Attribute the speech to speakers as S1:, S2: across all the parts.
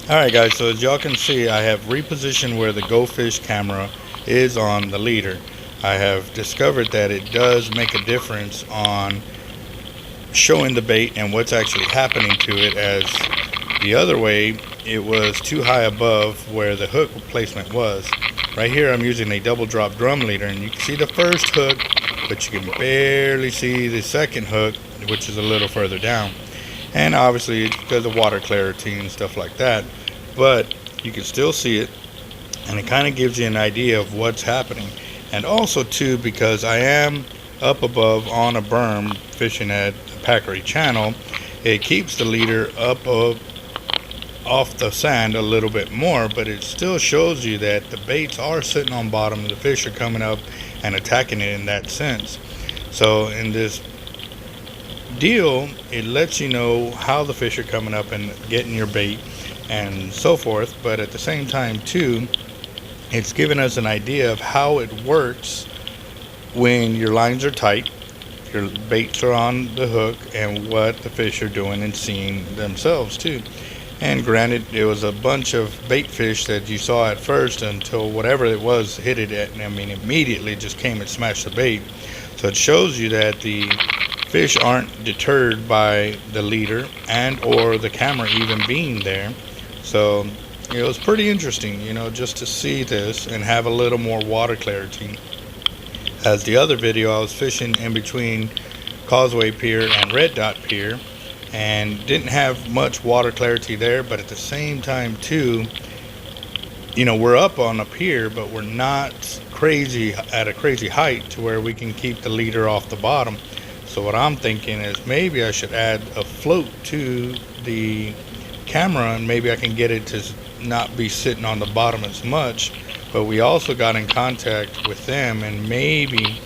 S1: Alright guys, so as y'all can see, I have repositioned where the Go Fish camera is on the leader. I have discovered that it does make a difference on showing the bait and what's actually happening to it, as the other way it was too high above where the hook placement was. Right here I'm using a double drop drum leader, and you can see the first hook, but you can barely see the second hook, which is a little further down. And obviously it's because of water clarity and stuff like that, but you can still see it, and it kind of gives you an idea of what's happening. And also too, because I am up above on a berm fishing at Packery Channel, it keeps the leader up off the sand a little bit more, but it still shows you that the baits are sitting on bottom and the fish are coming up and attacking it in that sense. So in this deal, it lets you know how the fish are coming up and getting your bait and so forth, but at the same time too, it's giving us an idea of how it works when your lines are tight, your baits are on the hook, and what the fish are doing and seeing themselves too. And granted, it was a bunch of bait fish that you saw at first until whatever it was hit it at, and I mean immediately just came and smashed the bait. So it shows you that the fish aren't deterred by the leader and or the camera even being there. So it was pretty interesting, you know, just to see this and have a little more water clarity. As the other video, I was fishing in between Causeway Pier and Red Dot Pier and didn't have much water clarity there, but at the same time too, you know, we're up on a pier, but we're not crazy at a crazy height to where we can keep the leader off the bottom. So what I'm thinking is maybe I should add a float to the camera, and maybe I can get it to not be sitting on the bottom as much. But we also got in contact with them, and maybe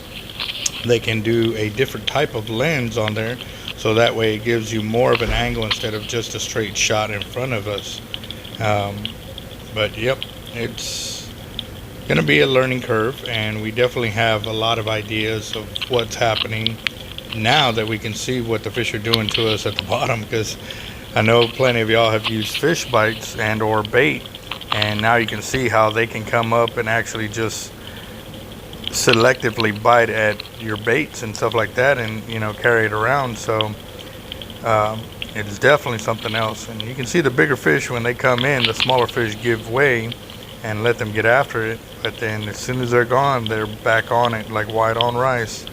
S1: they can do a different type of lens on there, so that way it gives you more of an angle instead of just a straight shot in front of us. But yep, it's gonna be a learning curve, and we definitely have a lot of ideas of what's happening now that we can see what the fish are doing to us at the bottom, because I know plenty of y'all have used fish bites and or bait, and now you can see how they can come up and actually just selectively bite at your baits and stuff like that, and you know, carry it around. So it's definitely something else. And you can see the bigger fish, when they come in, the smaller fish give way and let them get after it, but then as soon as they're gone, they're back on it like white on rice.